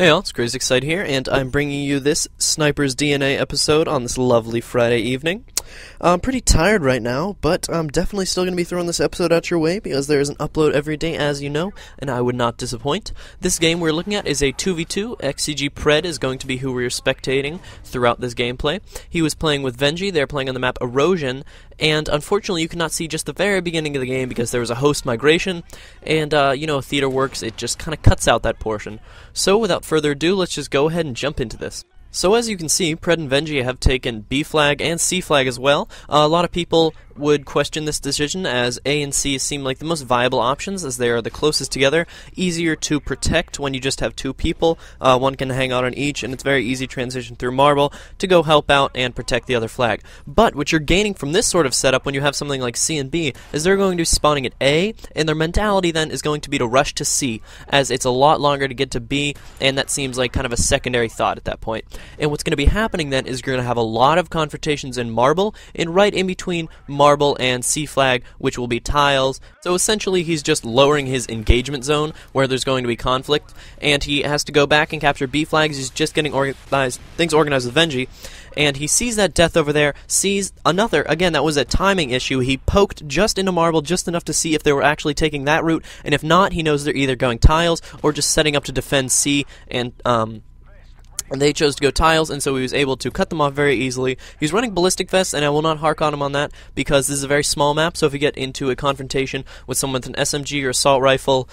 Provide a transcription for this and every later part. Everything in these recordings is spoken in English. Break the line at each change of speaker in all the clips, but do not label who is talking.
Hey all, it's Crazy Excite here, and I'm bringing you this Sniper's DNA episode on this lovely Friday evening. I'm pretty tired right now, but I'm definitely still going to be throwing this episode out your way, because there is an upload every day, as you know, and I would not disappoint. This game we're looking at is a 2v2. XCG Pred is going to be who we're spectating throughout this gameplay. He was playing with Venji, they're playing on the map Erosion, and unfortunately you cannot see just the very beginning of the game because there was a host migration, and you know, Theater Works, it just kind of cuts out that portion. So without further ado, let's just go ahead and jump into this. So as you can see, Pred and Venji have taken B flag and C flag as well. A lot of people would question this decision, as A and C seem like the most viable options, as they are the closest together, easier to protect when you just have two people. One can hang out on each, and it's very easy transition through marble to go help out and protect the other flag. But what you're gaining from this sort of setup when you have something like C and B is they're going to be spawning at A, and their mentality then is going to be to rush to C, as it's a lot longer to get to B, and that seems like kind of a secondary thought at that point. And what's going to be happening then is you're going to have a lot of confrontations in marble, and right in between marble and C flag, which will be tiles. So essentially he's just lowering his engagement zone where there's going to be conflict, and he has to go back and capture B flags. He's just getting things organized with Venji, and he sees that death over there, sees another. Again, that was a timing issue. He poked just into marble just enough to see if they were actually taking that route, and if not, he knows they're either going tiles or just setting up to defend C, and they chose to go tiles, and so he was able to cut them off very easily. He's running ballistic vests, and I will not hark on him on that, because this is a very small map, so if you get into a confrontation with someone with an SMG or assault rifle,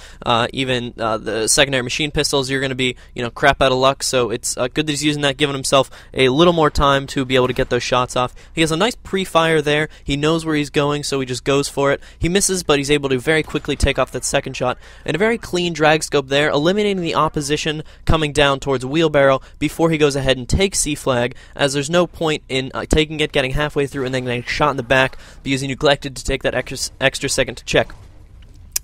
even the secondary machine pistols, you're going to be, you know, crap out of luck, so it's good that he's using that, giving himself a little more time to be able to get those shots off. He has a nice pre-fire there. He knows where he's going, so he just goes for it. He misses, but he's able to very quickly take off that second shot, and a very clean drag scope there, eliminating the opposition coming down towards wheelbarrow before he goes ahead and takes C flag, as there's no point in taking it, getting halfway through, and then getting shot in the back because he neglected to take that extra second to check.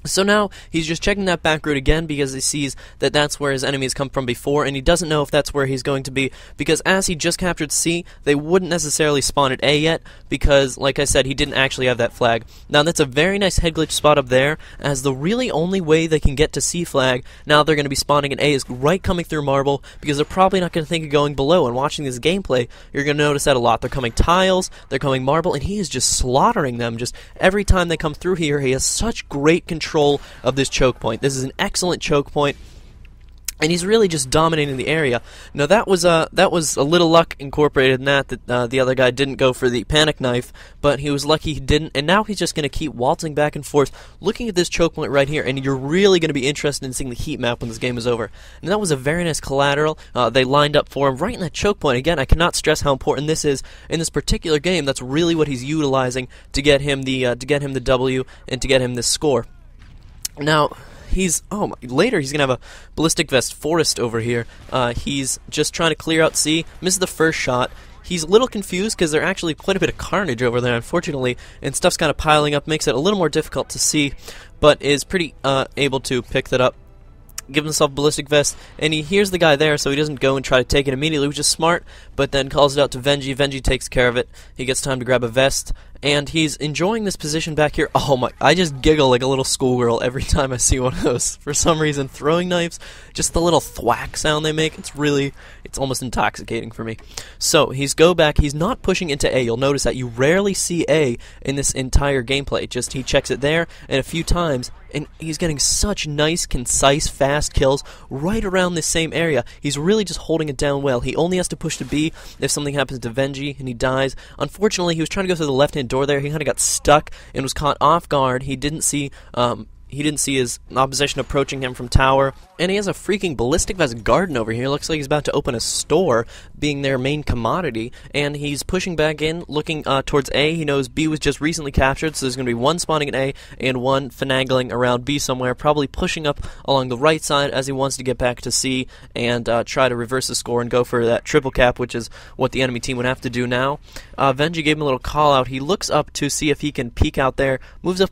So now he's just checking that back route again because he sees that that's where his enemies come from before, and he doesn't know if that's where he's going to be, because as he just captured C, they wouldn't necessarily spawn at A yet, because, like I said, he didn't actually have that flag. Now that's a very nice head glitch spot up there, as the really only way they can get to C flag, now they're going to be spawning at A, is right coming through marble, because they're probably not going to think of going below, and watching this gameplay, you're going to notice that a lot. They're coming tiles, they're coming marble, and he is just slaughtering them. Just every time they come through here, he has such great control of this choke point. This is an excellent choke point, and he's really just dominating the area. Now that was a little luck incorporated in that the other guy didn't go for the panic knife, but he was lucky he didn't, and now he's just going to keep waltzing back and forth, looking at this choke point right here, and you're really going to be interested in seeing the heat map when this game is over. And that was a very nice collateral. They lined up for him right in that choke point. Again, I cannot stress how important this is in this particular game. That's really what he's utilizing to get him the W and to get him this score. Now, later he's going to have a ballistic vest forest over here. He's just trying to clear out C, misses the first shot. He's a little confused because there's actually quite a bit of carnage over there, unfortunately, and stuff's kind of piling up, makes it a little more difficult to see, but is pretty able to pick that up. Give himself a ballistic vest, and he hears the guy there, so he doesn't go and try to take it immediately, which is smart, but then calls it out to Venji. Venji takes care of it. He gets time to grab a vest, and he's enjoying this position back here. Oh my, I just giggle like a little schoolgirl every time I see one of those. For some reason, throwing knives, just the little thwack sound they make, it's almost intoxicating for me. So, he's back, he's not pushing into A. You'll notice that you rarely see A in this entire gameplay. Just, he checks it there, and a few times, and he's getting such nice, concise, fast kills right around this same area. He's really just holding it down well. He only has to push to B if something happens to Venji and he dies. Unfortunately, he was trying to go through the left-hand door there. He kind of got stuck and was caught off guard. He didn't see his opposition approaching him from tower, and he has a freaking ballistic vest garden over here. Looks like he's about to open a store, being their main commodity, and he's pushing back in, looking towards A. He knows B was just recently captured, so there's going to be one spawning at A and one finagling around B somewhere, probably pushing up along the right side as he wants to get back to C and try to reverse the score and go for that triple cap, which is what the enemy team would have to do now. Venji gave him a little call out. He looks up to see if he can peek out there, moves up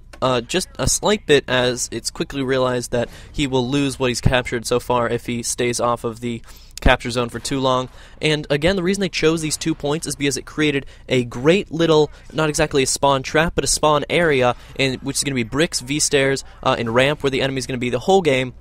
just a slight bit, as it's quickly realized that he will lose what he's captured so far if he stays off of the capture zone for too long. And again, the reason they chose these 2 points is because it created a great little, not exactly a spawn trap, but a spawn area, which is going to be bricks, V-stairs, and ramp, where the enemy's going to be the whole game.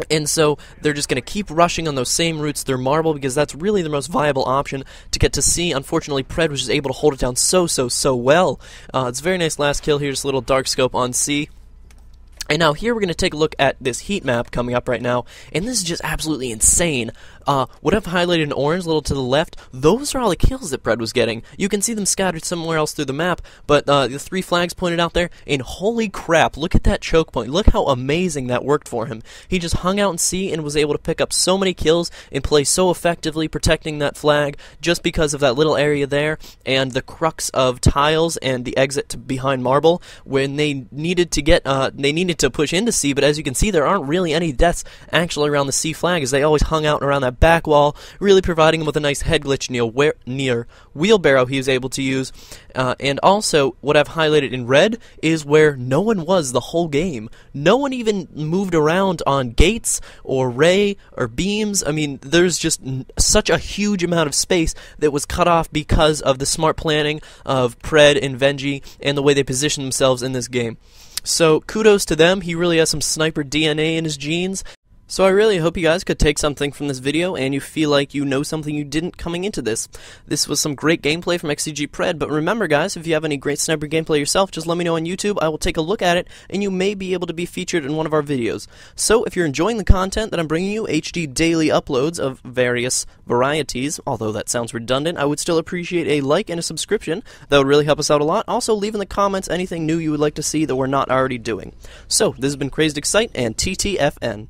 And so they're just going to keep rushing on those same routes through Marble because that's really the most viable option to get to C. Unfortunately, Pred was just able to hold it down so well. It's a very nice last kill here, just a little dark scope on C. And now here we're going to take a look at this heat map coming up right now, and this is just absolutely insane. What I've highlighted in orange, a little to the left, those are all the kills that Pred was getting. You can see them scattered somewhere else through the map, but the 3 flags pointed out there, and holy crap, look at that choke point. Look how amazing that worked for him. He just hung out in C and was able to pick up so many kills and play so effectively protecting that flag just because of that little area there and the crux of tiles and the exit to behind Marble when they needed to get, they needed to push into C, but as you can see, there aren't really any deaths actually around the C flag as they always hung out around that back wall, really providing him with a nice head glitch near wheelbarrow he was able to use. And also, what I've highlighted in red is where no one was the whole game. No one even moved around on gates or ray or beams. I mean, there's just such a huge amount of space that was cut off because of the smart planning of Pred and Venji and the way they position themselves in this game. So kudos to them. He really has some sniper DNA in his genes. So I really hope you guys could take something from this video and you feel like you know something you didn't coming into this. This was some great gameplay from XCG Pred, but remember guys, if you have any great sniper gameplay yourself, just let me know on YouTube. I will take a look at it and you may be able to be featured in one of our videos. So if you're enjoying the content that I'm bringing you, HD daily uploads of various varieties, although that sounds redundant, I would still appreciate a like and a subscription. That would really help us out a lot. Also leave in the comments anything new you would like to see that we're not already doing. So this has been Crazed Excite and TTFN.